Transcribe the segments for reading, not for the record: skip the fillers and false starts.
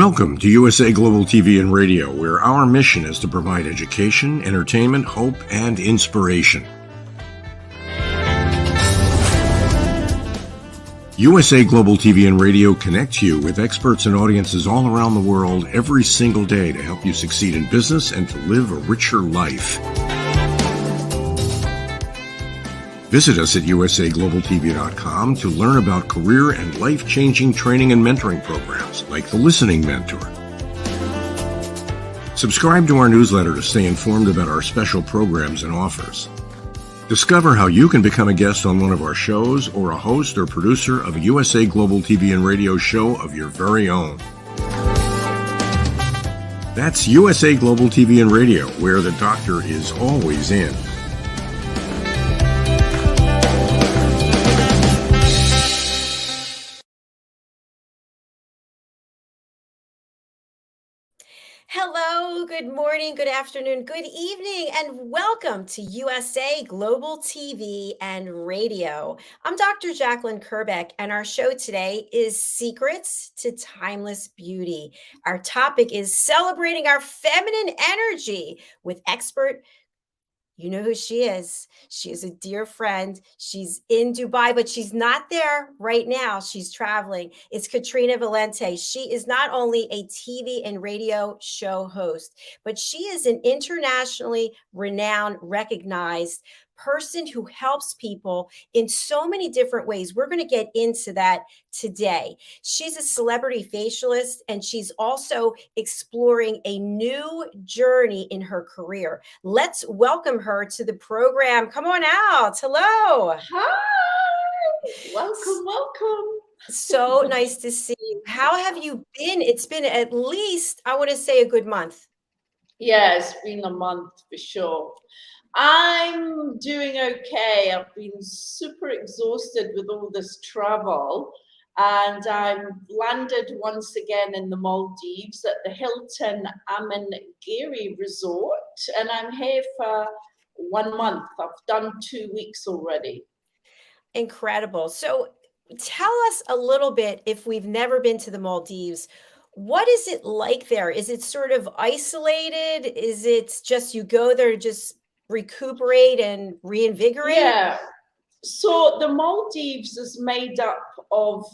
Welcome to USA Global TV and Radio, where our mission is to provide education, entertainment, hope, and inspiration. USA Global TV and Radio connects you with experts and audiences all around the world every single day to help you succeed in business and to live a richer life. Visit us at usaglobaltv.com to learn about career and life-changing training and mentoring programs like the Listening Mentor. Subscribe to our newsletter to stay informed about our special programs and offers. Discover how you can become a guest on one of our shows or a host or producer of a USA Global TV and Radio show of your very own. That's USA Global TV and Radio, where the doctor is always in. Hello, good morning, good afternoon, good evening, and welcome to USA Global TV and Radio. I'm Dr. Jacalyn Kerbeck, and our show today is Secrets to Timeless Beauty. Our topic is celebrating our feminine energy with expert. You know who she is. She is a dear friend. She's in Dubai, but she's not there right now. She's traveling. It's Kristina Valente. She is not only a TV and radio show host, but she is an internationally renowned, recognized person who helps people in so many different ways. We're going to get into that today. She's a celebrity facialist, and she's also exploring a new journey in her career. Let's welcome her to the program. Come on out. Hello. Hi. Welcome. So nice to see you. How have you been? It's been at least, I want to say, a good month. Yeah, it's been a month for sure. I'm doing okay. I've been super exhausted with all this travel, and I'm landed once again in the Maldives at the Hilton Amangiri Resort, and I'm here for 1 month. I've done 2 weeks already. Incredible. So tell us a little bit, if we've never been to the Maldives, what is it like there? Is it sort of isolated? Is it just you go there to just recuperate and reinvigorate? Yeah. So the Maldives is made up of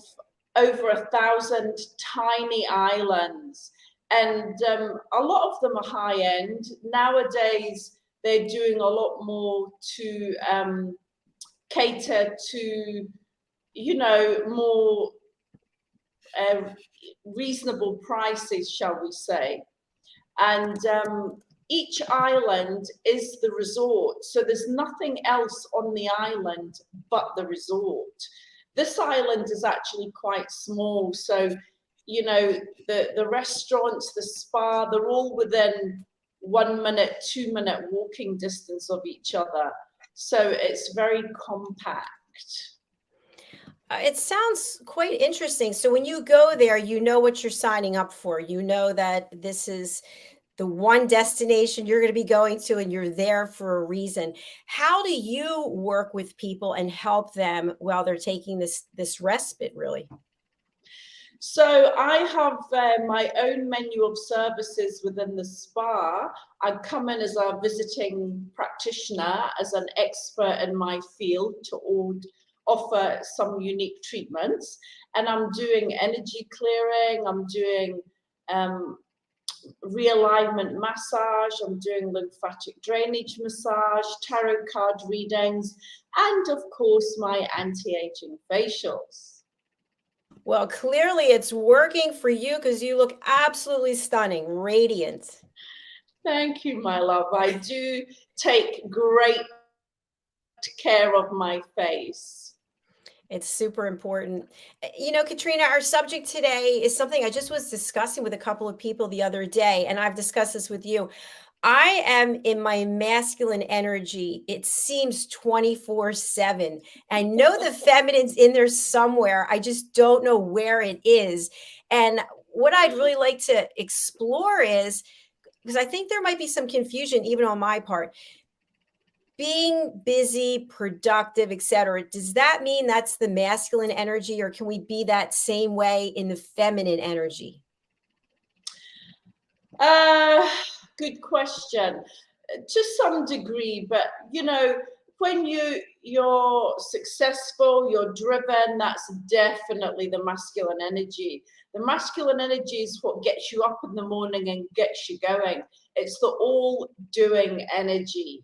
over 1,000 tiny islands, and a lot of them are high end. Nowadays, they're doing a lot more to cater to, more reasonable prices, shall we say. And each island is the resort. So there's nothing else on the island but the resort. This island is actually quite small. So, the restaurants, the spa, they're all within 1 minute, 2 minute walking distance of each other. So it's very compact. It sounds quite interesting. So when you go there, you know what you're signing up for. You know that this is the one destination you're going to be going to, and you're there for a reason. How do you work with people and help them while they're taking this respite, really? So I have my own menu of services within the spa. I come in as a visiting practitioner, as an expert in my field to offer some unique treatments. And I'm doing energy clearing, I'm doing realignment massage, I'm doing lymphatic drainage massage, tarot card readings, and of course my anti-aging facials. Well, clearly it's working for you, because you look absolutely stunning, radiant. Thank you, my love. I do take great care of my face. It's super important. Katrina, our subject today is something I just was discussing with a couple of people the other day, and I've discussed this with you. I am in my masculine energy. It seems 24/7. I know the feminine's in there somewhere. I just don't know where it is. And what I'd really like to explore is, because I think there might be some confusion even on my part, being busy, productive, etc. Does that mean that's the masculine energy, or can we be that same way in the feminine energy? Good question. To some degree, but when you're successful, you're driven, that's definitely the masculine energy. The masculine energy is what gets you up in the morning and gets you going. It's the all-doing energy.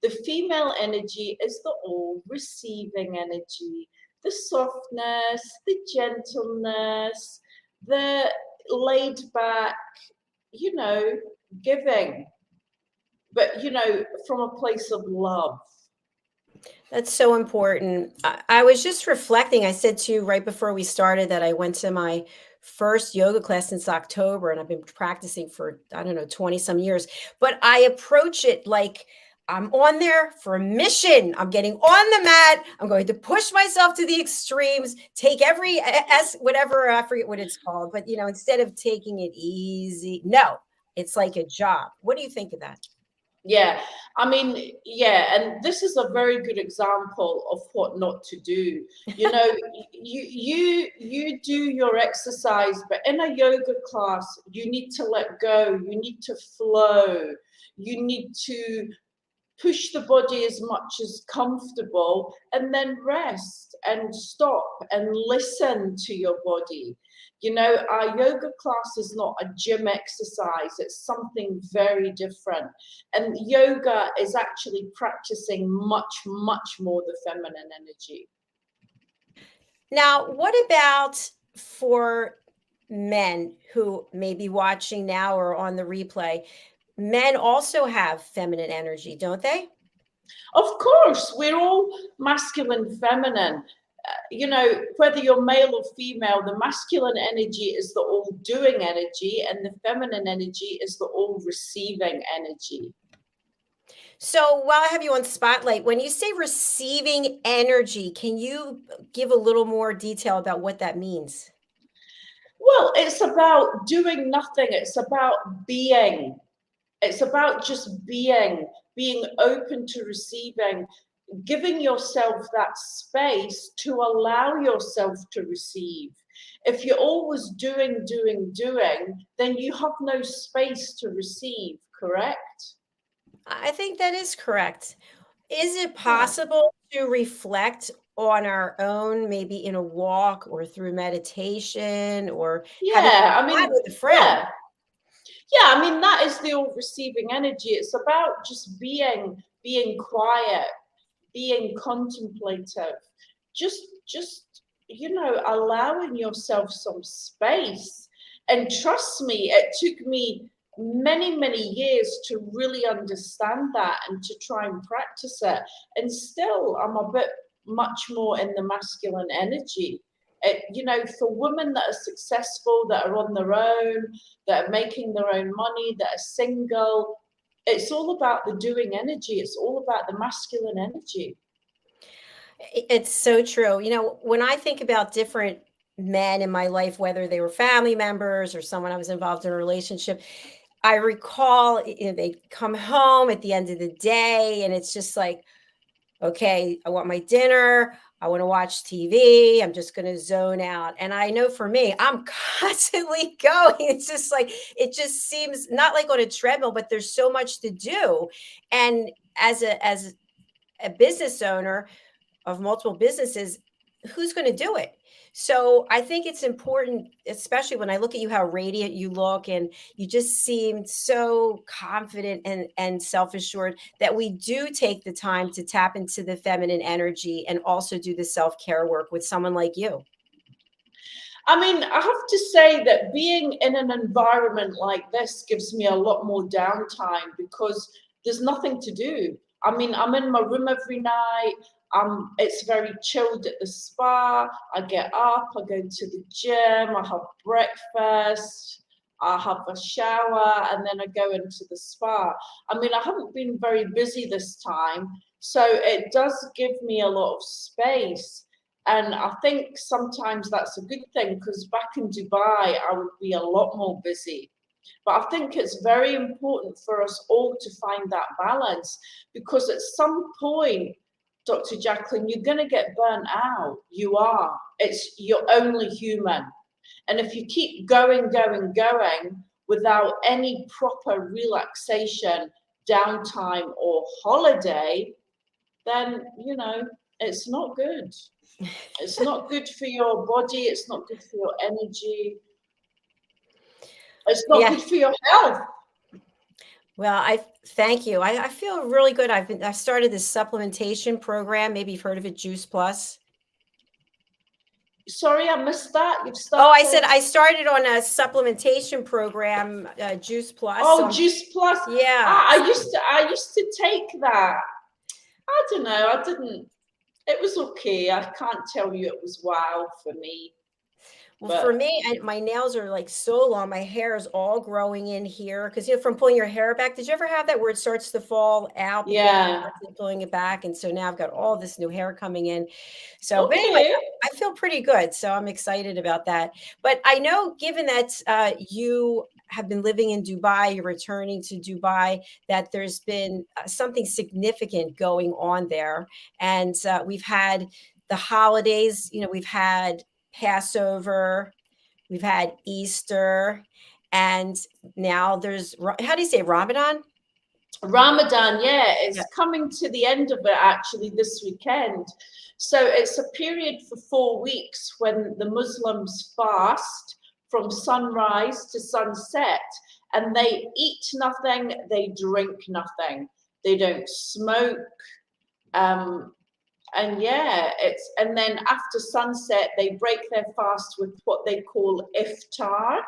The female energy is the all-receiving energy, the softness, the gentleness, the laid back, giving, but from a place of love. That's so important. I was just reflecting. I said to you right before we started that I went to my first yoga class since October, and I've been practicing for, I don't know, 20 some years. But I approach it like I'm on there for a mission. I'm getting on the mat. I'm going to push myself to the extremes, take every whatever, I forget what it's called, but instead of taking it easy, no, it's like a job. What do you think of that? Yeah, I mean, yeah, and this is a very good example of what not to do. You do your exercise, but in a yoga class, you need to let go, you need to flow, you need to push the body as much as comfortable, and then rest and stop and listen to your body. Our yoga class is not a gym exercise, it's something very different. And yoga is actually practicing much, much more the feminine energy. Now, what about for men who may be watching now or on the replay? Men also have feminine energy, don't they? Of course, we're all masculine, feminine. Whether you're male or female, the masculine energy is the all-doing energy, and the feminine energy is the all-receiving energy. So while I have you on Spotlight, when you say receiving energy, can you give a little more detail about what that means? Well, it's about doing nothing. It's about being. It's about just being open to receiving, giving yourself that space to allow yourself to receive. If you're always doing, then you have no space to receive, correct? I think that is correct. Is it possible to reflect on our own, maybe in a walk or through meditation or having Yeah, with a friend? yeah, that is the all receiving energy. It's about just being quiet, being contemplative, just allowing yourself some space. And trust me, it took me many years to really understand that and to try and practice it. And still, I'm a bit much more in the masculine energy. For women that are successful, that are on their own, that are making their own money, that are single, it's all about the doing energy. It's all about the masculine energy. It's so true. When I think about different men in my life, whether they were family members or someone I was involved in a relationship, I recall they come home at the end of the day and it's just like, okay, I want my dinner. I want to watch TV. I'm just going to zone out. And I know for me, I'm constantly going. It's just like, it just seems not like on a treadmill, but there's so much to do. And as a business owner of multiple businesses, who's going to do it? So I think it's important, especially when I look at you, how radiant you look, and you just seem so confident and self-assured, that we do take the time to tap into the feminine energy and also do the self-care work with someone like you. I have to say that being in an environment like this gives me a lot more downtime because there's nothing to do. I'm in my room every night. It's very chilled at the spa. I get up, I go to the gym, I have breakfast, I have a shower, and then I go into the spa. I haven't been very busy this time, so it does give me a lot of space. And I think sometimes that's a good thing because back in Dubai, I would be a lot more busy. But I think it's very important for us all to find that balance because at some point, Dr. Jacalyn, you're going to get burnt out. You are. You're only human. And if you keep going, without any proper relaxation, downtime, or holiday, then, you know, it's not good. It's not good for your body. It's not good for your energy. It's not good for your health. Well, I thank you. I feel really good. I started this supplementation program. Maybe you've heard of it, Juice Plus. Sorry, I missed that. You've started. Oh, I said I started on a supplementation program, Juice Plus. Oh, Juice Plus. Yeah. I used to take that. I don't know. I didn't. It was okay. I can't tell you it was wow for me. Well, for me, my nails are like so long. My hair is all growing in here because, you know, from pulling your hair back. Did you ever have that where it starts to fall out? Yeah. Pulling it back, and so now I've got all this new hair coming in. So, okay. But anyway, I feel pretty good. So I'm excited about that. But I know, given that you have been living in Dubai, you're returning to Dubai, that there's been something significant going on there, and we've had the holidays. You know, we've had Passover, we've had Easter, and now there's, how do you say, Ramadan? Ramadan, yeah, it's coming to the end of it actually this weekend. So it's a period for 4 weeks when the Muslims fast from sunrise to sunset, and they eat nothing, they drink nothing, they don't smoke. And yeah, and then after sunset, they break their fast with what they call iftar.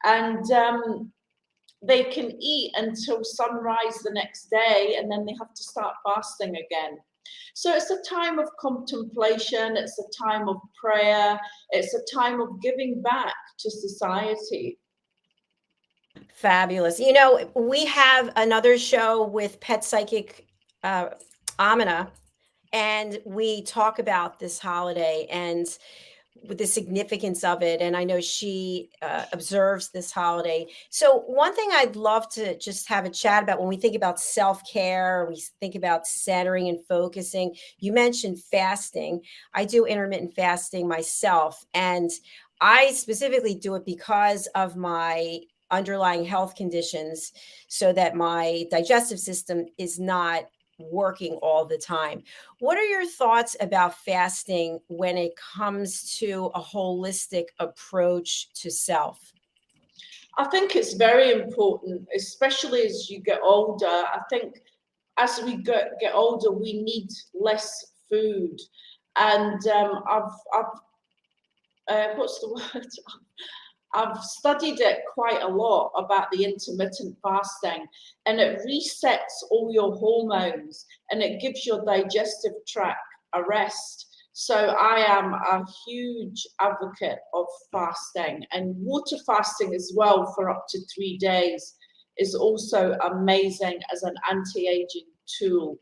And they can eat until sunrise the next day, and then they have to start fasting again. So it's a time of contemplation, it's a time of prayer, it's a time of giving back to society. Fabulous. You know, we have another show with pet psychic Amina, and we talk about this holiday and with the significance of it. And I know she observes this holiday. So one thing I'd love to just have a chat about when we think about self-care, we think about centering and focusing. You mentioned fasting. I do intermittent fasting myself, and I specifically do it because of my underlying health conditions, so that my digestive system is not working all the time. What are your thoughts about fasting when it comes to a holistic approach to self? I think it's very important, especially as you get older. I think as we get older, we need less food. And what's the word? I've studied it quite a lot about the intermittent fasting, and it resets all your hormones and it gives your digestive tract a rest. So I am a huge advocate of fasting, and water fasting as well for up to 3 days is also amazing as an anti-aging tool.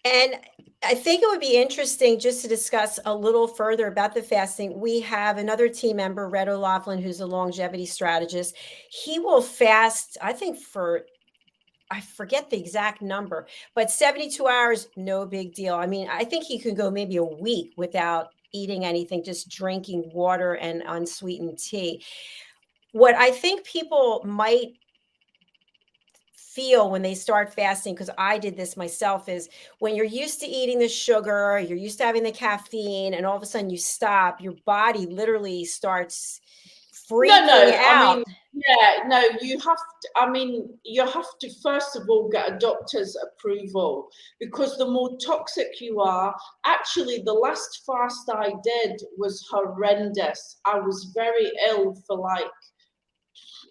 And I think it would be interesting just to discuss a little further about the fasting. We have another team member, Red O'Loughlin, who's a longevity strategist. He will fast, I think, for, I forget the exact number, but 72 hours, no big deal. I mean, I think he could go maybe a week without eating anything, just drinking water and unsweetened tea. What I think people might feel when they start fasting, because I did this myself, is when you're used to eating the sugar, you're used to having the caffeine, and all of a sudden you stop, your body literally starts freaking out. You have to first of all get a doctor's approval, because the more toxic you are, actually the last fast I did was horrendous. I was very ill for like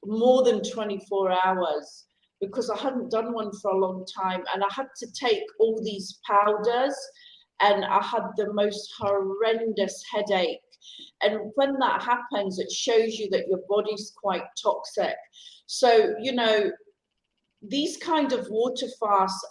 more than 24 hours because I hadn't done one for a long time, and I had to take all these powders, and I had the most horrendous headache. And when that happens, it shows you that your body's quite toxic. So, you know, these kind of water fasts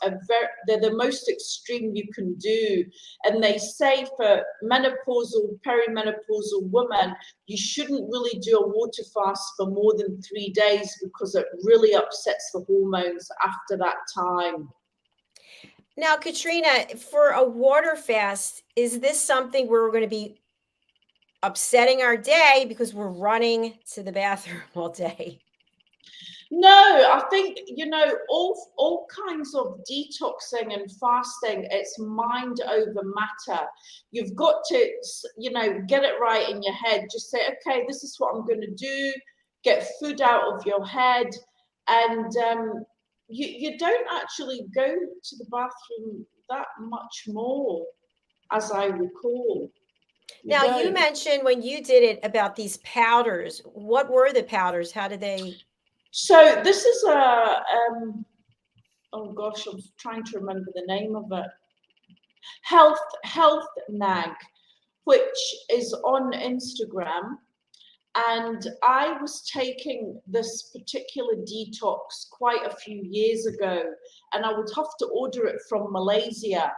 they're the most extreme you can do. And they say for menopausal, perimenopausal women, you shouldn't really do a water fast for more than 3 days, because it really upsets the hormones after that time. Now, Katrina, for a water fast, is this something where we're going to be upsetting our day because we're running to the bathroom all day. No, I think, all kinds of detoxing and fasting, it's mind over matter. You've got to, get it right in your head. Just say, okay, this is what I'm going to do. Get food out of your head. And you don't actually go to the bathroom that much more, as I recall. Now, you mentioned when you did it about these powders. What were the powders? How did they? So this is oh gosh, I'm trying to remember the name of it. Health Nag, which is on Instagram. And I was taking this particular detox quite a few years ago, and I would have to order it from Malaysia.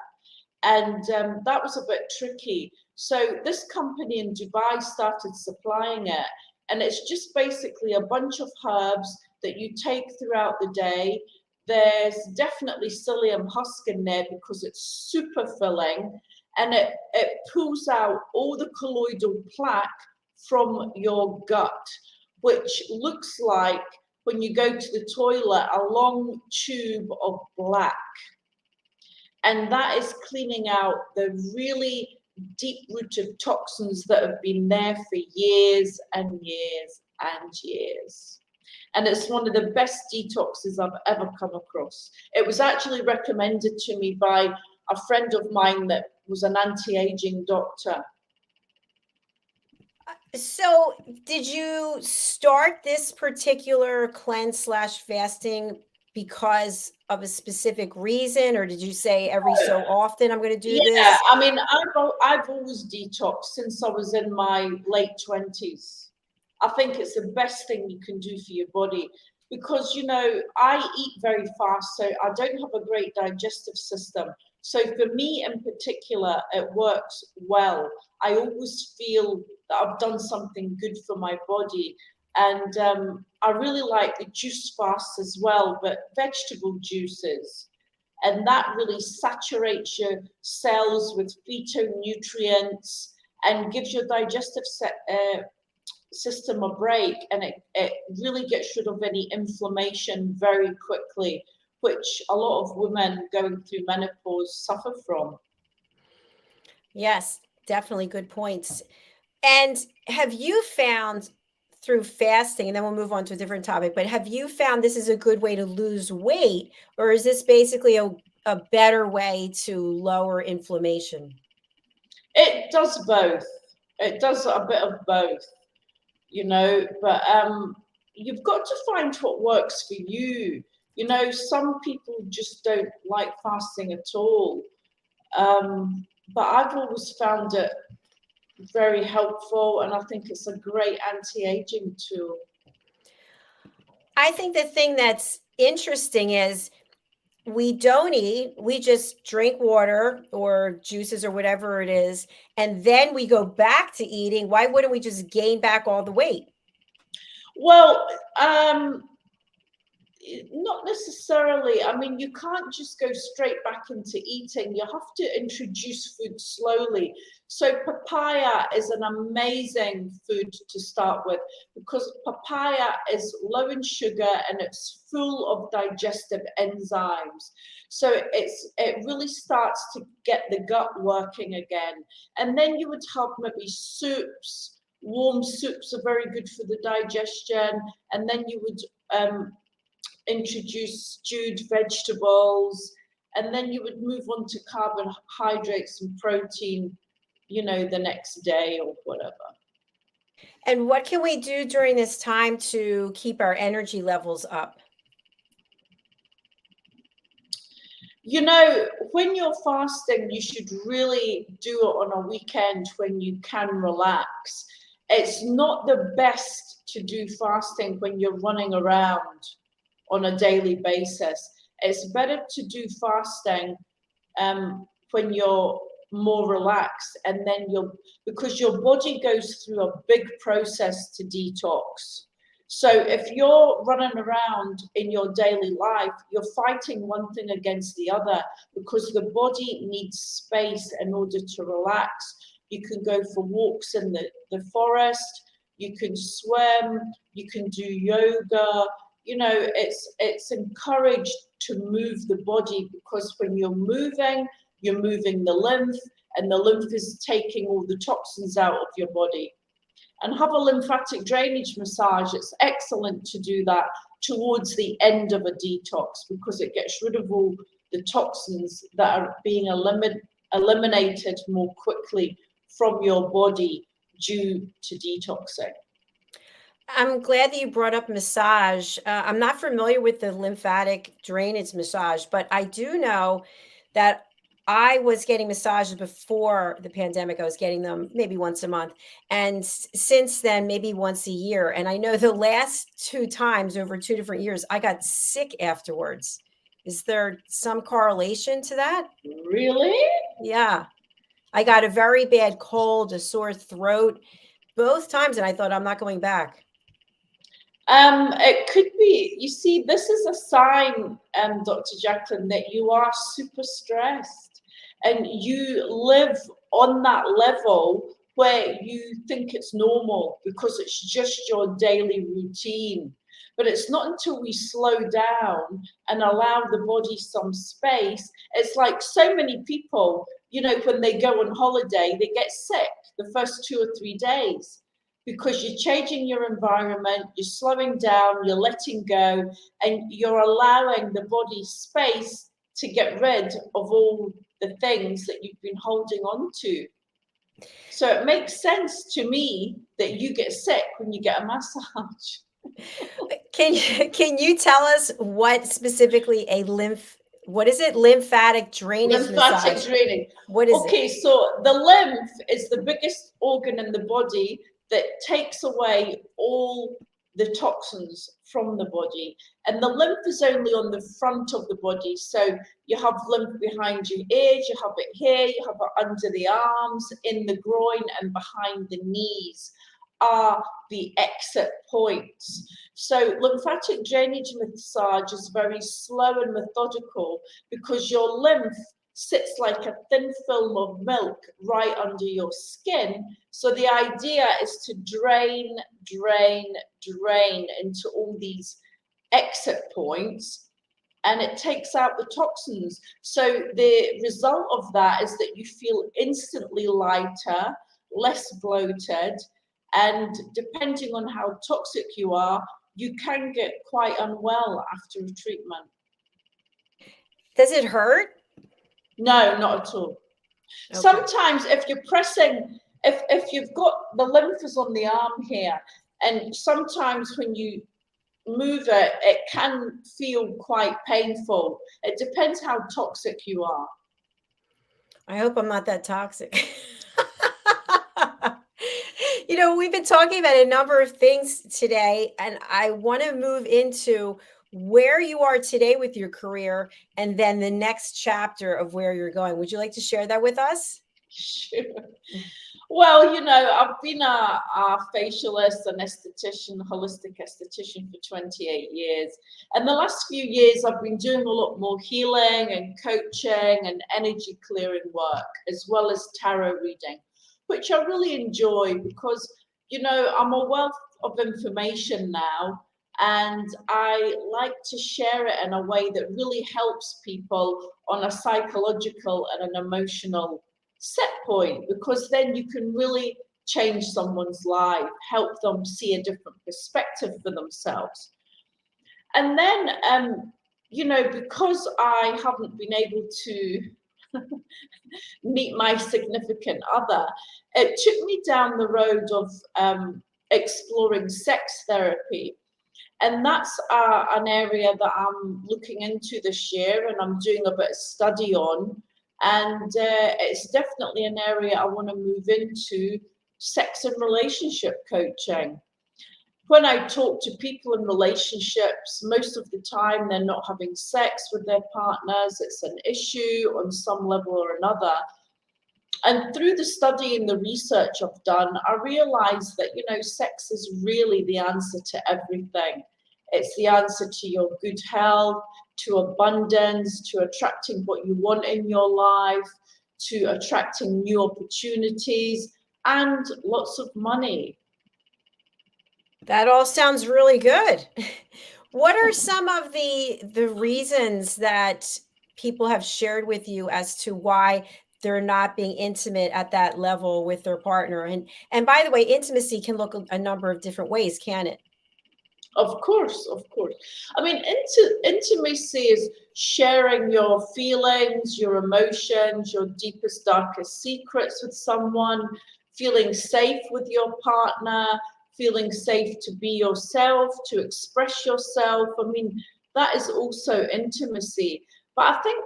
And that was a bit tricky. So this company in Dubai started supplying it. And it's just basically a bunch of herbs that you take throughout the day. There's definitely psyllium husk in there because it's super filling. And it pulls out all the colloidal plaque from your gut, which looks like, when you go to the toilet, a long tube of black. And that is cleaning out the really deep-rooted toxins that have been there for years and years and years. And it's one of the best detoxes I've ever come across. It was actually recommended to me by a friend of mine that was an anti-aging doctor. So did you start this particular cleanse/fasting because of a specific reason, or did you say every so often I'm going to do this? Yeah, I mean, I've always detoxed since I was in my late 20s. I think it's the best thing you can do for your body because, I eat very fast, so I don't have a great digestive system. So for me in particular, it works well. I always feel that I've done something good for my body. And I really like the juice fasts as well, but vegetable juices. And that really saturates your cells with phytonutrients and gives your digestive system a break. And it really gets rid of any inflammation very quickly, which a lot of women going through menopause suffer from. Yes, definitely good points. And have you found through fasting, and then we'll move on to a different topic, but have you found this is a good way to lose weight, or is this basically a better way to lower inflammation? It does both. It does a bit of both, but you've got to find what works for you. Some people just don't like fasting at all. But I've always found it very helpful, and I think it's a great anti-aging tool. I think the thing that's interesting is we don't eat, we just drink water or juices or whatever it is, and then we go back to eating. Why wouldn't we just gain back all the weight? Well, not necessarily. I mean, you can't just go straight back into eating. You have to introduce food slowly. So papaya is an amazing food to start with because papaya is low in sugar and it's full of digestive enzymes. So it really starts to get the gut working again. And then you would have maybe soups. Warm soups are very good for the digestion. And then you would introduce stewed vegetables, and then you would move on to carbohydrates and protein, the next day or whatever. And what can we do during this time to keep our energy levels up? When you're fasting, you should really do it on a weekend when you can relax. It's not the best to do fasting when you're running around on a daily basis. It's better to do fasting when you're more relaxed, and then because your body goes through a big process to detox. So if you're running around in your daily life, you're fighting one thing against the other because the body needs space in order to relax. You can go for walks in the forest. You can swim. You can do yoga. You know, it's encouraged to move the body, because when you're moving the lymph, and the lymph is taking all the toxins out of your body. And have a lymphatic drainage massage. It's excellent to do that towards the end of a detox, because it gets rid of all the toxins that are being eliminated more quickly from your body due to detoxing. I'm glad that you brought up massage. I'm not familiar with the lymphatic drainage massage, but I do know that I was getting massages before the pandemic. I was getting them maybe once a month. And since then, maybe once a year. And I know the last 2 times over 2 different years, I got sick afterwards. Is there some correlation to that? Really? Yeah. I got a very bad cold, a sore throat, both times. And I thought, I'm not going back. It could be. You see, this is a sign, Dr. Jacalyn, that you are super stressed, and you live on that level where you think it's normal because it's just your daily routine. But it's not until we slow down and allow the body some space. It's like so many people, you know, when they go on holiday, they get sick the first 2 or 3 days, because you're changing your environment, you're slowing down, you're letting go, and you're allowing the body space to get rid of all the things that you've been holding on to. So it makes sense to me that you get sick when you get a massage. Can you tell us what specifically what is it? Lymphatic drainage Lymphatic massage. draining. What is it? Okay, so the lymph is the biggest organ in the body that takes away all the toxins from the body. And the lymph is only on the front of the body. So you have lymph behind your ears, you have it here, you have it under the arms, in the groin, and behind the knees are the exit points. So lymphatic drainage massage is very slow and methodical, because your lymph sits like a thin film of milk right under your skin. So the idea is to drain into all these exit points, and it takes out the toxins. So the result of that is that you feel instantly lighter, less bloated, and depending on how toxic you are, you can get quite unwell after a treatment. Does it hurt? No, not at all. Okay. Sometimes if you're pressing, if you've got the lymph is on the arm here, and sometimes when you move it, it can feel quite painful. It depends how toxic you are. I hope I'm not that toxic. You know, we've been talking about a number of things today, and I want to move into where you are today with your career, and then the next chapter of where you're going. Would you like to share that with us? Sure. Well, you know, I've been a facialist, an esthetician, holistic esthetician for 28 years. And the last few years, I've been doing a lot more healing and coaching and energy clearing work, as well as tarot reading, which I really enjoy because, you know, I'm a wealth of information now, and I like to share it in a way that really helps people on a psychological and an emotional set point, because then you can really change someone's life, help them see a different perspective for themselves. And then, you know, because I haven't been able to meet my significant other, it took me down the road of exploring sex therapy. And that's an area that I'm looking into this year, and I'm doing a bit of study on. And it's definitely an area I want to move into, sex and relationship coaching. When I talk to people in relationships, most of the time they're not having sex with their partners. It's an issue on some level or another. And through the study and the research I've done, I realized that, you know, sex is really the answer to everything. It's the answer to your good health, to abundance, to attracting what you want in your life, to attracting new opportunities and lots of money. That all sounds really good. What are some of the reasons that people have shared with you as to why they're not being intimate at that level with their partner? And by the way, intimacy can look a number of different ways, can it? Of course, of course. I mean, intimacy is sharing your feelings, your emotions, your deepest, darkest secrets with someone, feeling safe with your partner, feeling safe to be yourself, to express yourself. I mean, that is also intimacy. But I think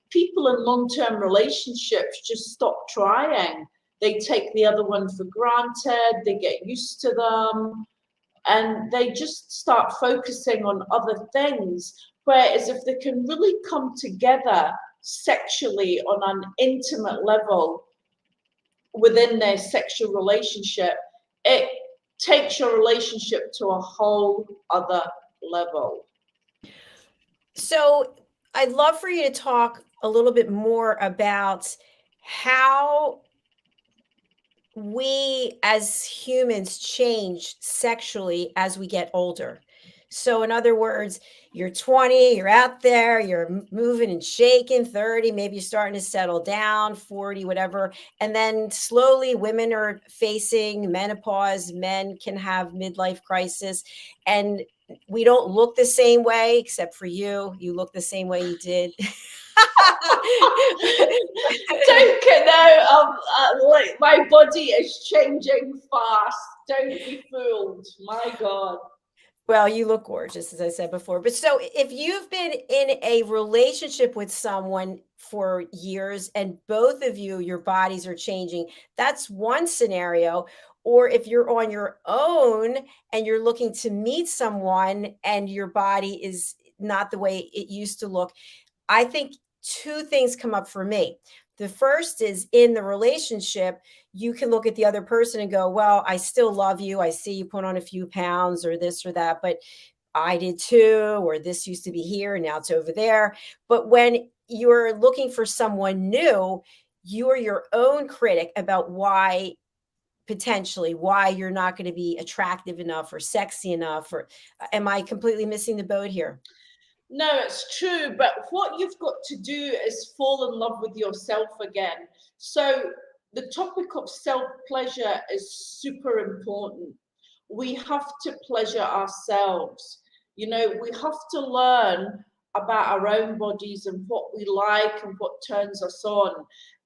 people in long-term relationships just stop trying. They take the other one for granted, they get used to them, and they just start focusing on other things. Whereas if they can really come together sexually on an intimate level within their sexual relationship, it takes your relationship to a whole other level. So I'd love for you to talk a little bit more about how we as humans change sexually as we get older. So, in other words, you're 20, you're out there, you're moving and shaking, 30, maybe you're starting to settle down, 40, whatever. And then slowly women are facing menopause, men can have midlife crisis, and we don't look the same way, except for you. You look the same way you did. Don't get no, like my body is changing fast. Don't be fooled. My God. Well, you look gorgeous, as I said before. But so if you've been in a relationship with someone for years and both of you, your bodies are changing, that's one scenario. Or if you're on your own and you're looking to meet someone and your body is not the way it used to look, I think two things come up for me. The first is in the relationship, you can look at the other person and go, well, I still love you. I see you put on a few pounds or this or that, but I did too, or this used to be here and now it's over there. But when you're looking for someone new, you're your own critic about why potentially why you're not going to be attractive enough or sexy enough. Or am I completely missing the boat here? No, it's true. But what you've got to do is fall in love with yourself again. So the topic of self-pleasure is super important. We have to pleasure ourselves. You know, we have to learn about our own bodies and what we like and what turns us on.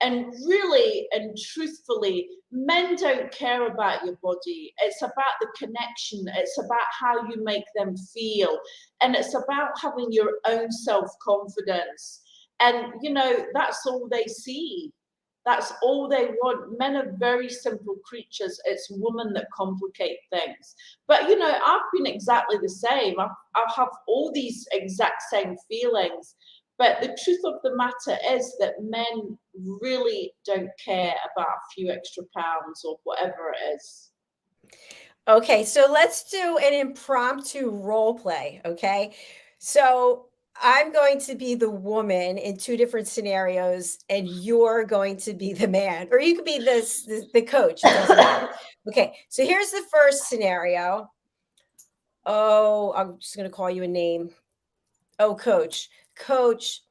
And really and truthfully, men don't care about your body. It's about the connection. It's about how you make them feel. And it's about having your own self-confidence. And, you know, that's all they see. That's all they want. Men are very simple creatures. It's women that complicate things. But, you know, I've been exactly the same. I have all these exact same feelings. But the truth of the matter is that men really don't care about a few extra pounds or whatever it is. Okay, so let's do an impromptu role play. Okay, so I'm going to be the woman in two different scenarios, and you're going to be the man, or you could be the coach. It doesn't matter. Okay, so here's the first scenario. Oh, I'm just going to call you a name. Oh, coach. Coach,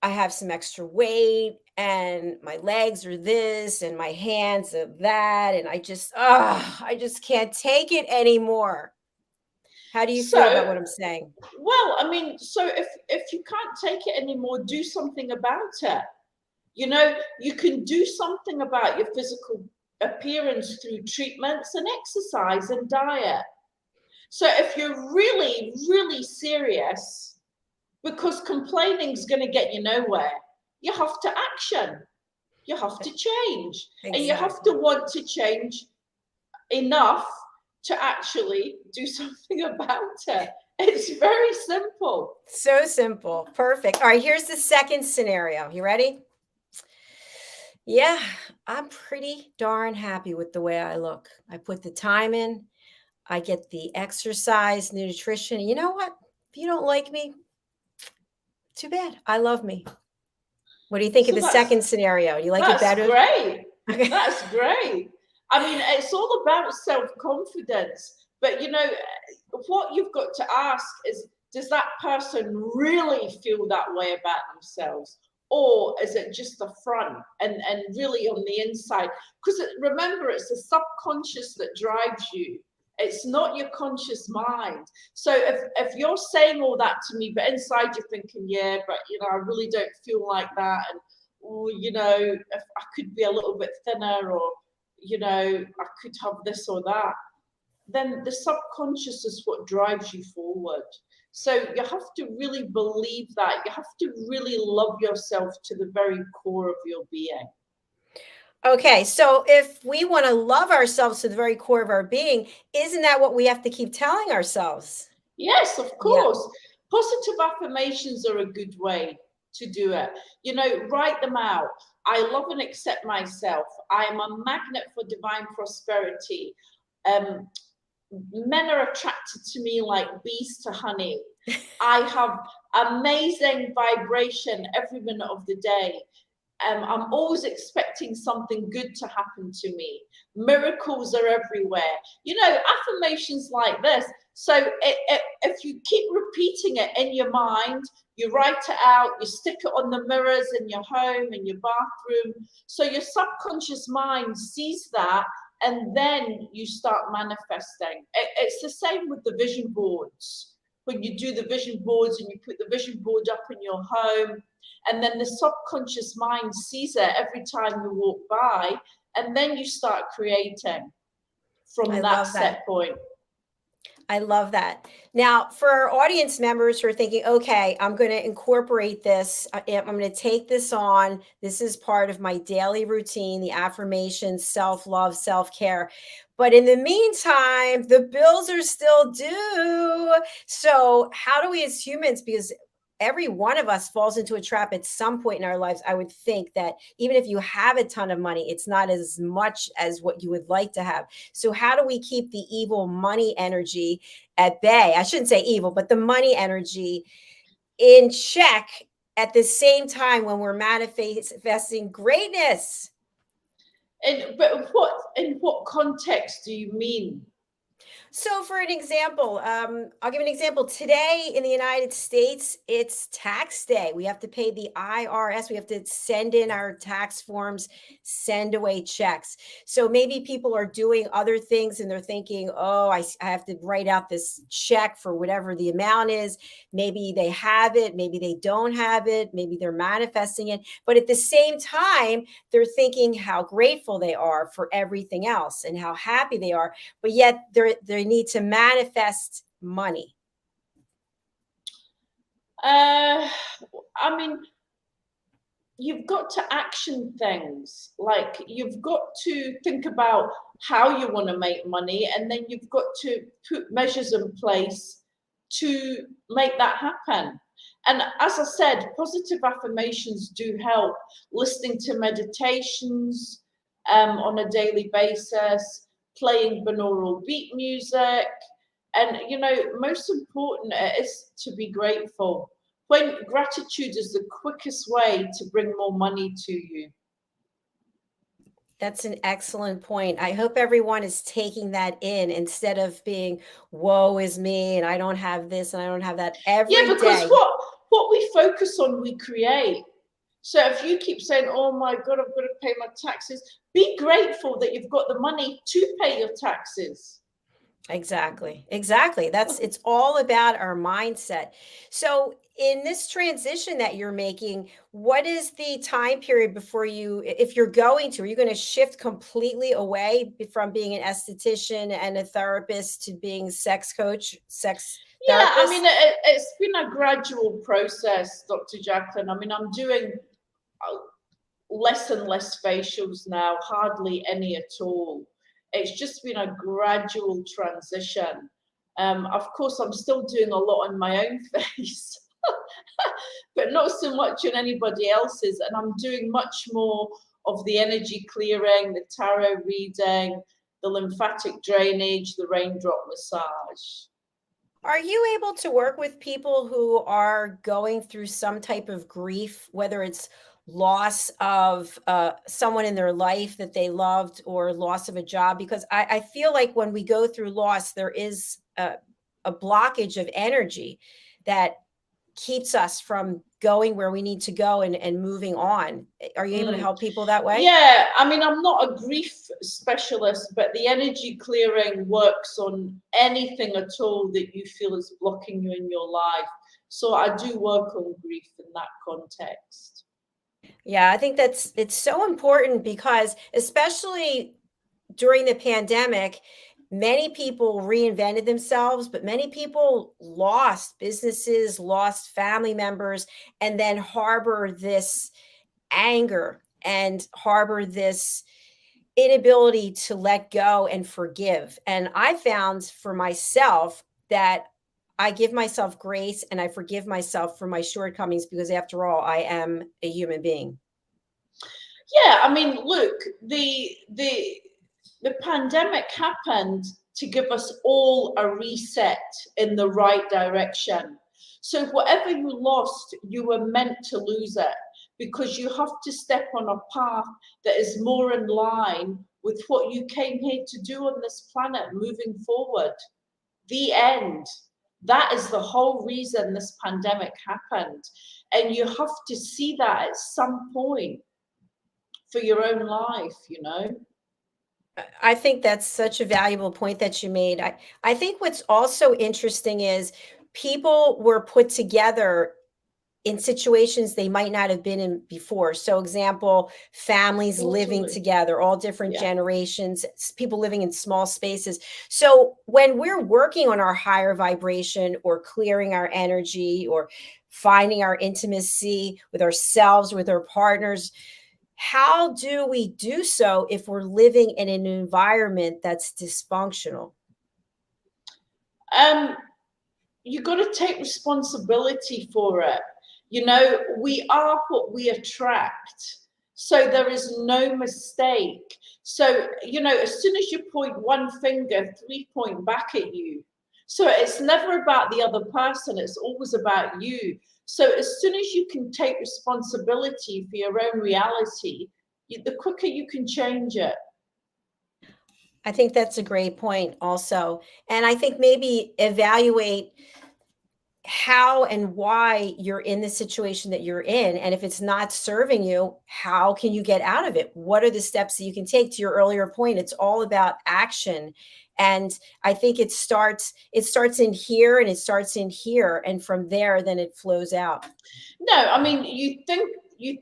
I have some extra weight and my legs are this and my hands are that. And I just can't take it anymore. How do you feel about So, what I'm saying? well, I mean, so if you can't take it anymore, do something about it. You know, you can do something about your physical appearance through treatments and exercise and diet. So if you're really, really serious, because complaining is going to get you nowhere, you have to action. You have to change. And you have Exactly. to want to change enough to actually do something about it. It's very simple. So simple. Perfect. All right, here's the second scenario. You ready? Yeah, I'm pretty darn happy with the way I look. I put the time in, I get the exercise, nutrition. You know what? If you don't like me, too bad. I love me. What do you think of So the second scenario? Do you like it that's better? great. Okay. That's great. I mean, it's all about self-confidence. But, you know, what you've got to ask is, does that person really feel that way about themselves? Or is it just the front and really on the inside? Because remember, it's the subconscious that drives you. It's not your conscious mind. So if you're saying all that to me, but inside you're thinking, yeah, but, you know, I really don't feel like that. And, oh, you know, if I could be a little bit thinner, or, you know, I could have this or that, then the subconscious is what drives you forward. So you have to really believe that. You have to really love yourself to the very core of your being. Okay, so if we want to love ourselves to the very core of our being, isn't that what we have to keep telling ourselves? Yes, of Yeah. course. Positive affirmations are a good way to do it. You know, write them out. I love and accept myself. I am a magnet for divine prosperity. Men are attracted to me like bees to honey. I have amazing vibration every minute of the day. I'm always expecting something good to happen to me. Miracles are everywhere. You know, affirmations like this. So if you keep repeating it in your mind, you write it out, you stick it on the mirrors in your home, in your bathroom. So your subconscious mind sees that, and then you start manifesting. It's the same with the vision boards. When you do the vision boards and you put the vision board up in your home, and then the subconscious mind sees it every time you walk by, and then you start creating from I that love that. set point. I love that. Now, for our audience members who are thinking, okay, I'm going to incorporate this, I'm going to take this on. This is part of my daily routine, the affirmations, self-love, self-care. But in the meantime, the bills are still due. So, how do we as humans, because every one of us falls into a trap at some point in our lives, I would think that even if you have a ton of money, it's not as much as what you would like to have. So how do we keep the evil money energy at bay? I shouldn't say evil, but the money energy in check at the same time when we're manifesting greatness? But in what context do you mean? So, for an example, I'll give an example. Today in the United States, it's tax day. We have to pay the IRS. We have to send in our tax forms, send away checks. So maybe people are doing other things and they're thinking, oh, I have to write out this check for whatever the amount is. Maybe they have it, maybe they don't have it, maybe they're manifesting it. But at the same time, they're thinking how grateful they are for everything else and how happy they are. But yet they need to manifest money. I mean, you've got to action things. Like, you've got to think about how you want to make money, and then you've got to put measures in place to make that happen. And as I said, positive affirmations do help. Listening to meditations on a daily basis, playing binaural beat music, and, you know, most important is to be grateful. When gratitude is the quickest way to bring more money to you. That's an excellent point. I hope everyone is taking that in instead of being, woe is me, and I don't have this and I don't have that every Yeah, because day. what we focus on, we create. So if you keep saying, oh my God, I've got to pay my taxes, be grateful that you've got the money to pay your taxes. Exactly. It's all about our mindset. So in this transition that you're making, what is the time period before you, if you're going to, are you going to shift completely away from being an esthetician and a therapist to being sex coach, sex Yeah, I therapist? mean, it's been a gradual process, Dr. Jacalyn. I mean, I'm doing less and less facials now, hardly any at all. It's just been a gradual transition. Of course, I'm still doing a lot on my own face, but not so much on anybody else's. And I'm doing much more of the energy clearing, the tarot reading, the lymphatic drainage, the raindrop massage. Are you able to work with people who are going through some type of grief, whether it's loss of someone in their life that they loved, or loss of a job, because I feel like when we go through loss, there is a blockage of energy that keeps us from going where we need to go and moving on. Are you able to help people that way? Yeah, I mean, I'm not a grief specialist, but the energy clearing works on anything at all that you feel is blocking you in your life. So I do work on grief in that context. Yeah, I think it's so important, because especially during the pandemic, many people reinvented themselves, but many people lost businesses, lost family members, and then harbor this anger and harbor this inability to let go and forgive. And I found for myself that I give myself grace and I forgive myself for my shortcomings, because after all, I am a human being. Yeah, I mean, look, the pandemic happened to give us all a reset in the right direction. So whatever you lost, you were meant to lose it, because you have to step on a path that is more in line with what you came here to do on this planet moving forward. The end. That is the whole reason this pandemic happened. And you have to see that at some point for your own life, you know? I think that's such a valuable point that you made. I think what's also interesting is people were put together in situations they might not have been in before. So, example, families living Totally. together, all different Yeah. generations, people living in small spaces. So, when we're working on our higher vibration, or clearing our energy, or finding our intimacy with ourselves, with our partners, how do we do so if we're living in an environment that's dysfunctional? You got to take responsibility for it. You know, we are what we attract. So there is no mistake. So, you know, as soon as you point one finger, three point back at you. So it's never about the other person, it's always about you. So as soon as you can take responsibility for your own reality, the quicker you can change it. I think that's a great point also. And I think maybe evaluate how and why you're in the situation that you're in. And if it's not serving you, how can you get out of it? What are the steps that you can take? To your earlier point, it's all about action. And I think it starts in here, and it starts in here. And from there, then it flows out. No, I mean, you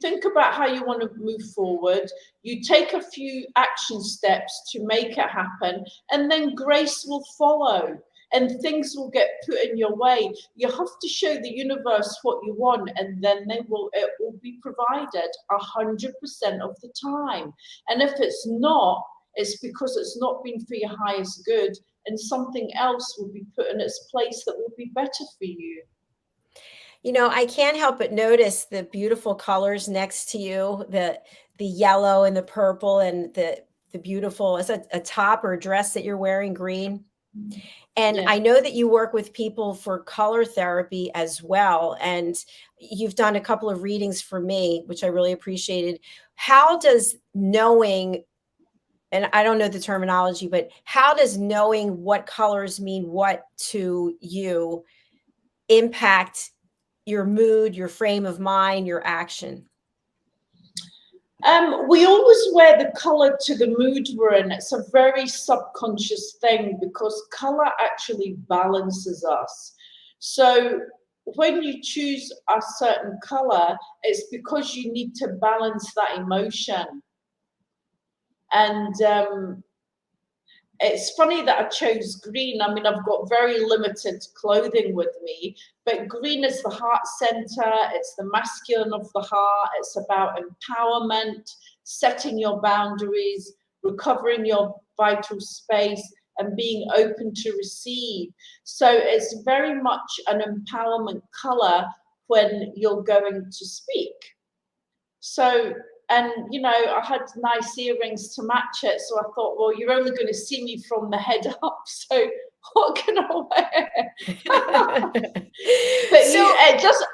think about how you want to move forward, you take a few action steps to make it happen, and then grace will follow and things will get put in your way. You have to show the universe what you want, and then it will be provided 100% of the time. And if it's not, it's because it's not been for your highest good, and something else will be put in its place that will be better for you. You know, I can't help but notice the beautiful colors next to you, the yellow and the purple, and the beautiful, is a top or a dress that you're wearing, green. And Yeah. I know that you work with people for color therapy as well. And you've done a couple of readings for me, which I really appreciated. How does knowing, and I don't know the terminology, but how does knowing what colors mean what to you impact your mood, your frame of mind, your action? We always wear the color to the mood we're in. It's a very subconscious thing because color actually balances us. So when you choose a certain color, it's because you need to balance that emotion. And it's funny that I chose green. I mean, I've got very limited clothing with me, but green is the heart center. It's the masculine of the heart. It's about empowerment, setting your boundaries, recovering your vital space, and being open to receive. So it's very much an empowerment color when you're going to speak. So, and you know, I had nice earrings to match it. So I thought, well, you're only going to see me from the head up. So What can I wear? So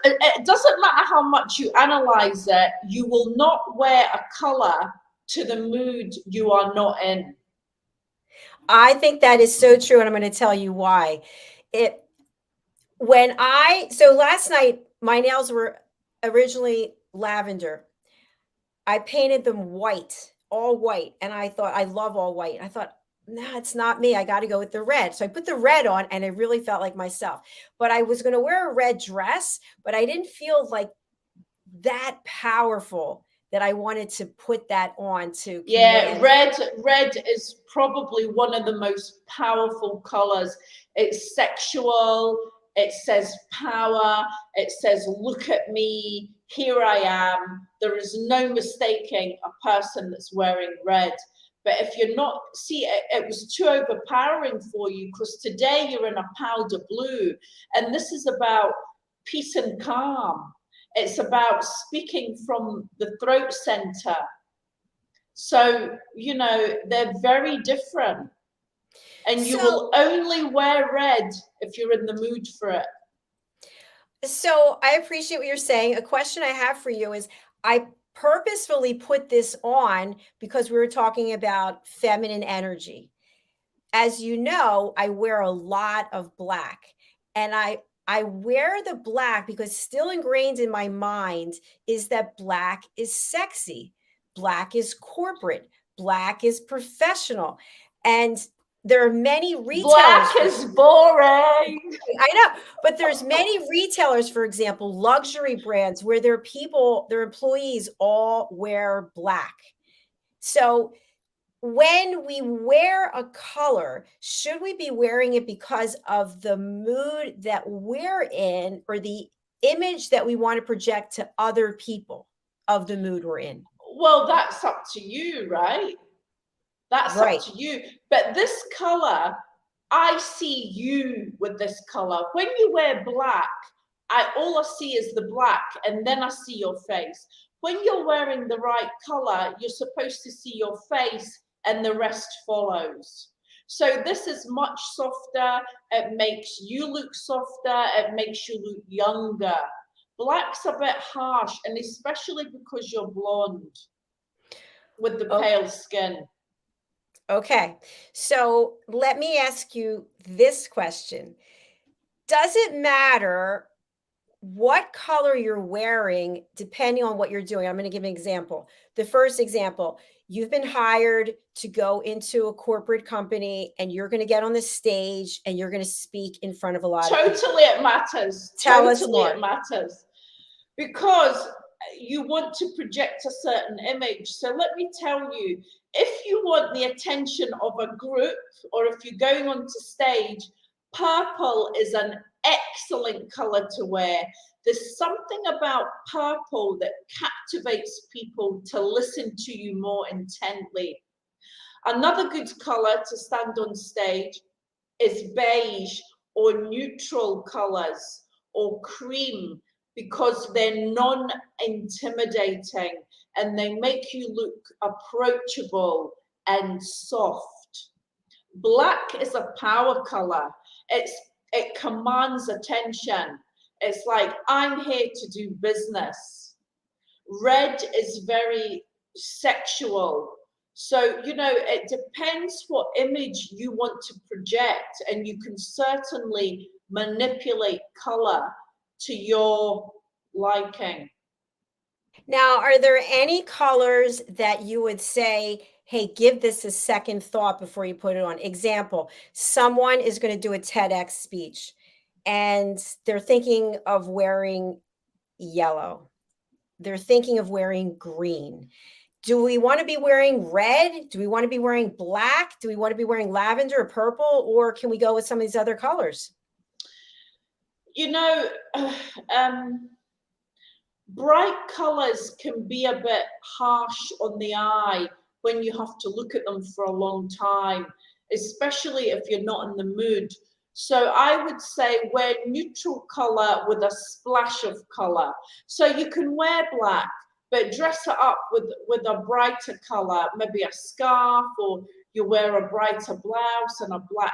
It doesn't matter how much you analyze it, you will not wear a color to the mood you are not in. I think that is so true, and I'm going to tell you why. So last night my nails were originally lavender. I painted them white, all white, and I thought I love all white. And I thought, no, it's not me. I got to go with the red. So I put the red on, and I really felt like myself. But I was going to wear a red dress, but I didn't feel like that powerful that I wanted to put that on to Yeah, command. red is probably one of the most powerful colors. It's sexual, it says power, it says look at me, here I am. There is no mistaking a person that's wearing red. But if you're not, see, it was too overpowering for you, because today you're in a powder blue, and this is about peace and calm. It's about speaking from the throat center. So, you know, they're very different. And you will only wear red if you're in the mood for it. So I appreciate what you're saying. A question I have for you is, I purposefully put this on because we were talking about feminine energy. As you know, I wear a lot of black, and I wear the black because still ingrained in my mind is that black is sexy, black is corporate, black is professional, and there are many retailers. Black is boring. I know, but there's many retailers, for example, luxury brands, where their people, their employees all wear black. So when we wear a color, should we be wearing it because of the mood that we're in, or the image that we want to project to other people of the mood we're in? Well, that's up to you, right? That's Right. up to you. But this color, I see you with this color. When you wear black, all I see is the black, and then I see your face. When you're wearing the right color, you're supposed to see your face, and the rest follows. So this is much softer. It makes you look softer. It makes you look younger. Black's a bit harsh, and especially because you're blonde with the pale skin. Okay. So let me ask you this question. Does it matter what color you're wearing depending on what you're doing? I'm going to give an example. The first example, you've been hired to go into a corporate company, and you're going to get on the stage and you're going to speak in front of a lot of people. Totally it matters. Tell us Totally more. it matters. Because you want to project a certain image. So let me tell you, if you want the attention of a group, or if you're going onto stage, purple is an excellent color to wear. There's something about purple that captivates people to listen to you more intently. Another good color to stand on stage is beige, or neutral colors, or cream, because they're non-intimidating and they make you look approachable and soft. Black is a power color. It commands attention. It's like, I'm here to do business. Red is very sexual. So, you know, it depends what image you want to project, and you can certainly manipulate color to your liking. Now, are there any colors that you would say, hey, give this a second thought before you put it on? Example, someone is going to do a TEDx speech, and they're thinking of wearing yellow. They're thinking of wearing green. Do we want to be wearing red? Do we want to be wearing black? Do we want to be wearing lavender or purple? Or can we go with some of these other colors? You know, bright colors can be a bit harsh on the eye when you have to look at them for a long time, especially if you're not in the mood. So I would say wear neutral color with a splash of color. So you can wear black, but dress it up with a brighter color, maybe a scarf, or you wear a brighter blouse and a black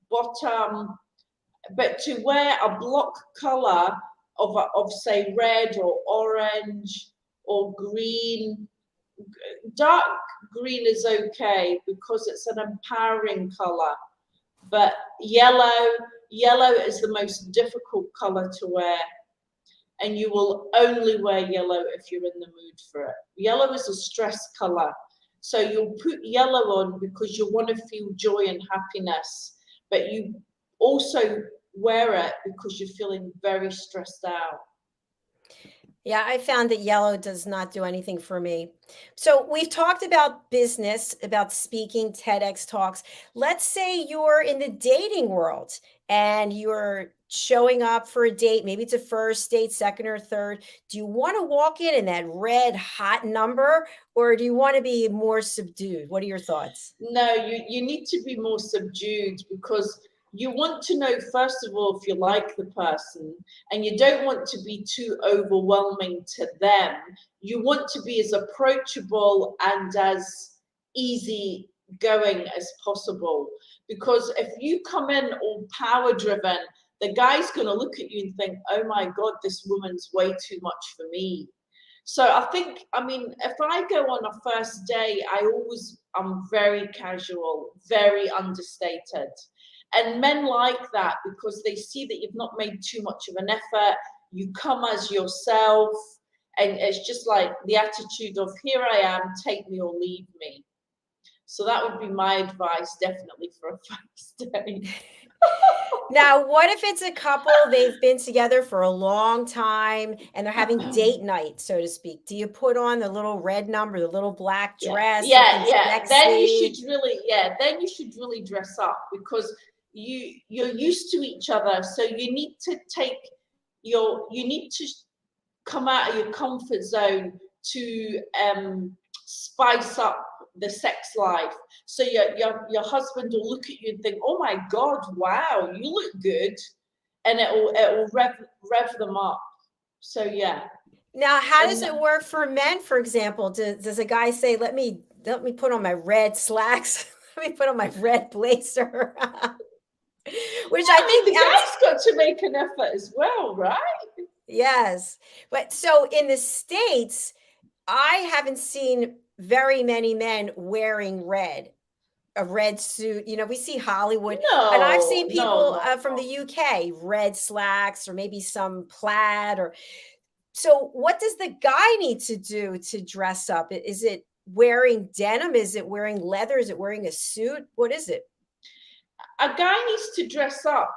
but to wear a block color of say red or orange or green, dark green is okay because it's an empowering color, but yellow is the most difficult color to wear, and you will only wear yellow if you're in the mood for it. Yellow is a stress color, so you'll put yellow on because you want to feel joy and happiness, but you also wear it because you're feeling very stressed out. Yeah, I found that yellow does not do anything for me. So we've talked about business, about speaking, TEDx talks. Let's say you're in the dating world and you're showing up for a date. Maybe it's a first date, second or third. Do you want to walk in that red hot number, or do you want to be more subdued? What are your thoughts? No, you need to be more subdued because you want to know, first of all, if you like the person, and you don't want to be too overwhelming to them. You want to be as approachable and as easy going as possible, because if you come in all power driven, the guy's going to look at you and think, oh my God, this woman's way too much for me. So I mean, if I go on a first date, I'm very casual, very understated. And men like that because they see that you've not made too much of an effort. You come as yourself, and it's just like the attitude of, here I am, take me or leave me. So that would be my advice, definitely, for a first date. Now, what if it's a couple, they've been together for a long time and they're having date night, so to speak? Do you put on the little red number, the little black dress? Yeah. Sexy? Then you should really dress up, because you're used to each other. So you need to come out of your comfort zone to spice up the sex life. So your husband will look at you and think, oh my God, wow, you look good, and it will rev them up. So yeah. Now, how does it work for men, for example? Does a guy say, let me put on my red slacks, let me put on my red blazer? Which I think the guy's got to make an effort as well, right? Yes. But so in the States, I haven't seen very many men wearing a red suit. You know, we see Hollywood, and I've seen people from the UK, red slacks or maybe some plaid. Or so what does the guy need to do to dress up? Is it wearing denim? Is it wearing leather? Is it wearing a suit? What is it? A guy needs to dress up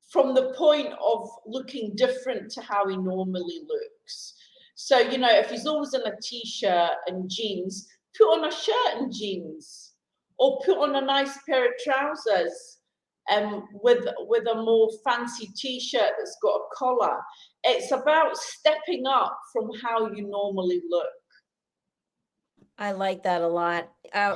from the point of looking different to how he normally looks. So, you know, if he's always in a t-shirt and jeans, put on a shirt and jeans, or put on a nice pair of trousers with a more fancy t-shirt that's got a collar. It's about stepping up from how you normally look. I like that a lot.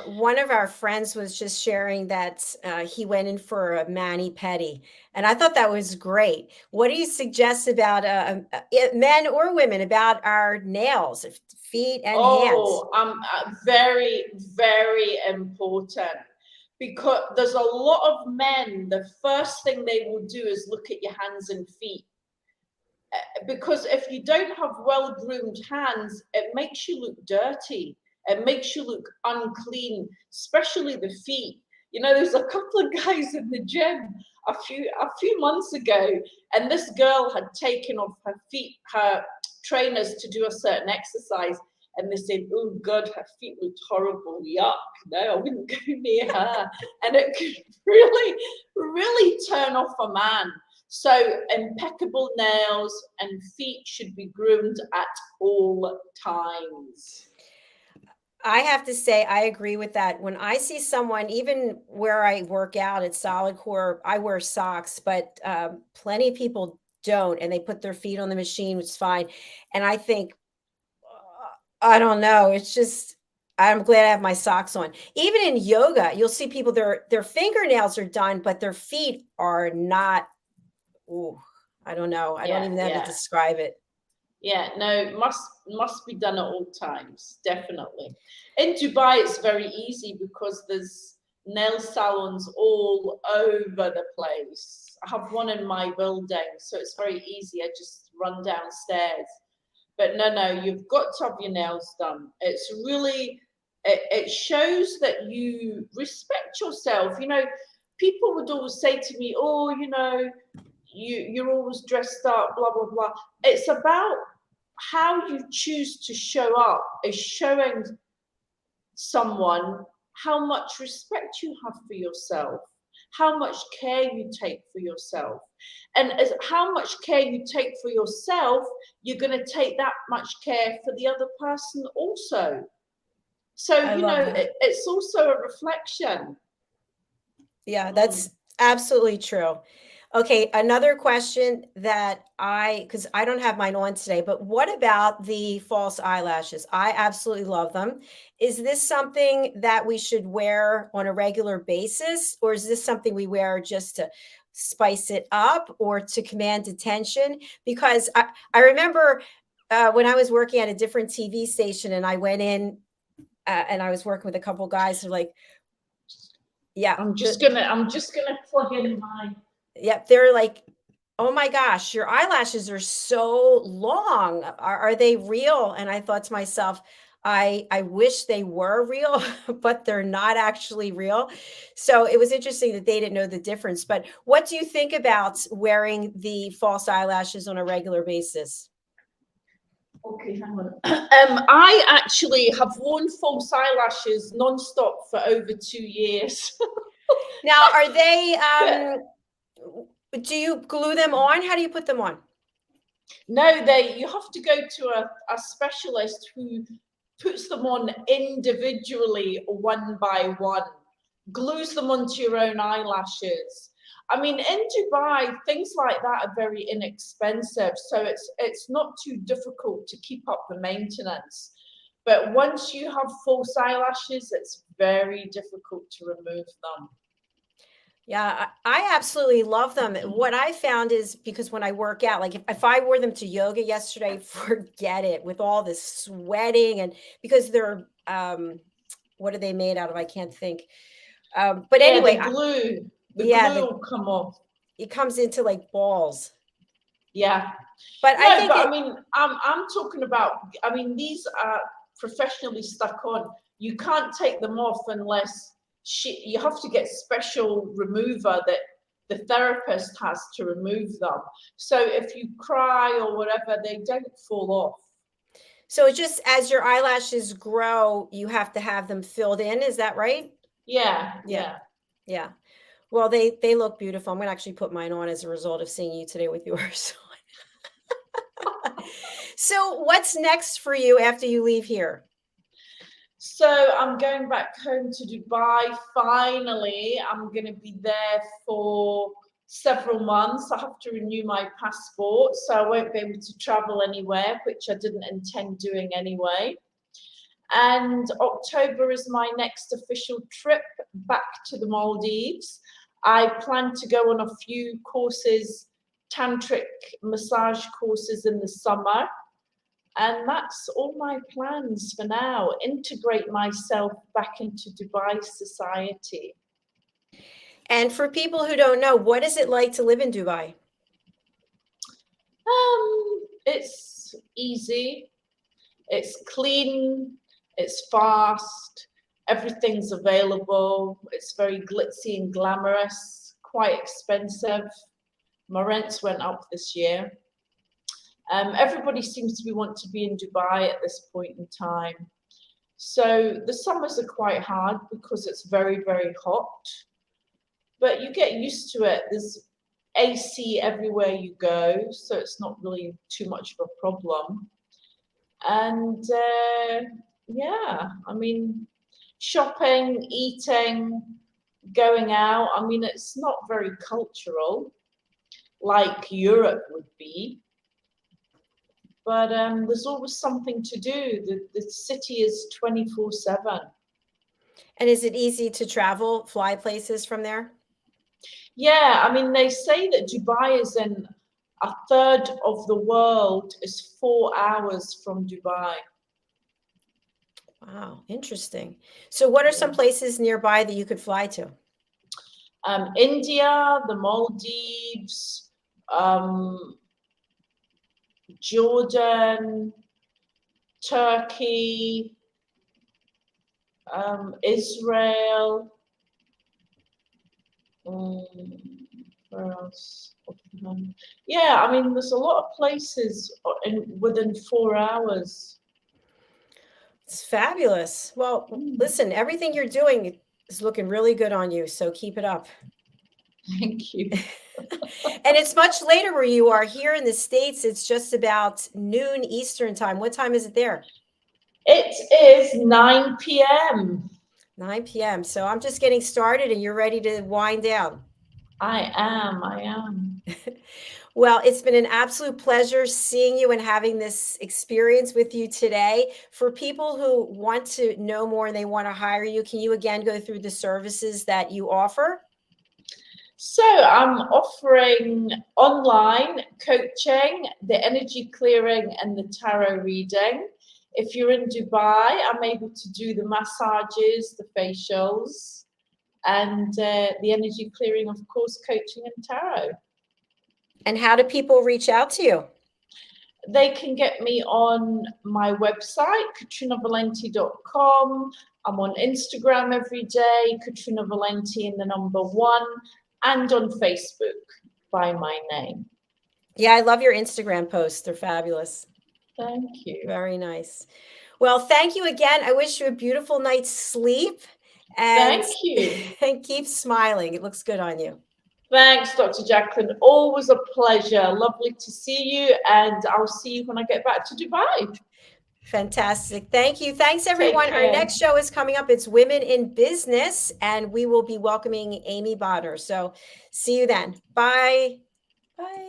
One of our friends was just sharing that he went in for a mani-pedi, and I thought that was great. What do you suggest about men or women about our nails, feet and hands? Very, very important, because there's a lot of men, the first thing they will do is look at your hands and feet. Because if you don't have well-groomed hands, it makes you look dirty. It makes you look unclean, especially the feet. You know, there's a couple of guys in the gym a few months ago, and this girl had taken off her trainers to do a certain exercise, and they said, oh God, her feet looked horrible, yuck, no, I wouldn't go near her. And it could really, really turn off a man. So impeccable nails and feet should be groomed at all times. I have to say, I agree with that. When I see someone, even where I work out at Solid Core, I wear socks, but plenty of people don't, and they put their feet on the machine, which is fine. And I think, I don't know, it's just, I'm glad I have my socks on. Even in yoga, you'll see people, their fingernails are done, but their feet are not. Ooh, I don't know. I don't even know how to describe it. Yeah, no, must be done at all times, definitely. In Dubai, it's very easy because there's nail salons all over the place. I have one in my building, so it's very easy. I just run downstairs. But no, you've got to have your nails done. It's really, it shows that you respect yourself. You know, people would always say to me, oh, you know, you're always dressed up, blah, blah, blah. It's about how you choose to show up, is showing someone how much respect you have for yourself, how much care you take for yourself. And as how much care you take for yourself, you're going to take that much care for the other person also. So, you know, it's also a reflection. Yeah, that's absolutely true. Okay, another question that because I don't have mine on today, but what about the false eyelashes? I absolutely love them. Is this something that we should wear on a regular basis, or is this something we wear just to spice it up or to command attention? Because I remember when I was working at a different TV station and I went in and I was working with a couple guys who like, yeah. I'm just gonna plug in my. Yep, they're like, oh my gosh, your eyelashes are so long. Are they real? And I thought to myself, I wish they were real, but they're not actually real. So it was interesting that they didn't know the difference. But what do you think about wearing the false eyelashes on a regular basis? Okay, hang on. I actually have worn false eyelashes non-stop for over 2 years. Now, are they, do you glue them on? How do you put them on? No, you have to go to a specialist who puts them on individually, one by one, glues them onto your own eyelashes. I mean, in Dubai, things like that are very inexpensive, so it's not too difficult to keep up the maintenance. But once you have false eyelashes, it's very difficult to remove them. Yeah, I absolutely love them. What I found is because when I work out, like if I wore them to yoga yesterday, forget it with all this sweating and because they're what are they made out of? I can't think. But anyway, the glue will come off. It comes into like balls. Yeah. But no, I think I mean, I'm talking about, I mean, these are professionally stuck on. You can't take them off unless you have to get special remover that the therapist has to remove them. So if you cry or whatever, they don't fall off. So it's just as your eyelashes grow, you have to have them filled in. Is that right? Yeah. Well, they look beautiful. I'm going to actually put mine on as a result of seeing you today with yours. So what's next for you after you leave here? So I'm going back home to Dubai. Finally, I'm going to be there for several months. I have to renew my passport, so I won't be able to travel anywhere, which I didn't intend doing anyway. And October is my next official trip back to the Maldives. I plan to go on a few courses, tantric massage courses in the summer. And that's all my plans for now. Integrate myself back into Dubai society. And for people who don't know, what is it like to live in Dubai? It's easy. It's clean. It's fast. Everything's available. It's very glitzy and glamorous. Quite expensive. My rents went up this year. Everybody seems to want to be in Dubai at this point in time. So the summers are quite hard because it's very, very hot. But you get used to it. There's AC everywhere you go, so it's not really too much of a problem. And yeah, I mean, shopping, eating, going out. I mean, it's not very cultural like Europe would be. But there's always something to do. The city is 24/7. And is it easy to travel, fly places from there? Yeah, I mean, they say that Dubai is in a third of the world is 4 hours from Dubai. Wow, interesting. So what are some places nearby that you could fly to? India, the Maldives, Jordan, Turkey, Israel. Where else? Yeah, I mean, there's a lot of places within 4 hours. It's fabulous. Well, listen, everything you're doing is looking really good on you, so keep it up. Thank you. And it's much later where you are. Here in the States, it's just about noon Eastern time. What time is it there? It is 9 p.m. 9 p.m. So I'm just getting started and you're ready to wind down. I am. Well, it's been an absolute pleasure seeing you and having this experience with you today. For people who want to know more and they want to hire you, can you again go through the services that you offer? So I'm offering online coaching, the energy clearing and the tarot reading. If you're in Dubai, I'm able to do the massages, the facials, and the energy clearing, of course, coaching and tarot. And how do people reach out to you? They can get me on my website, katrinavalente.com. I'm on Instagram every day, Katrina Valente in the number 1, and on Facebook by my name. Yeah, I love your Instagram posts. They're fabulous. Thank you. Very nice. Well, thank you again. I wish you a beautiful night's sleep. And Thank you. And keep smiling. It looks good on you. Thanks, Dr. Jacalyn. Always a pleasure. Lovely to see you, and I'll see you when I get back to Dubai. Fantastic. Thank you. Thanks, everyone. Our next show is coming up. It's Women in Business, and we will be welcoming Amy Bonner. So see you then. Bye. Bye.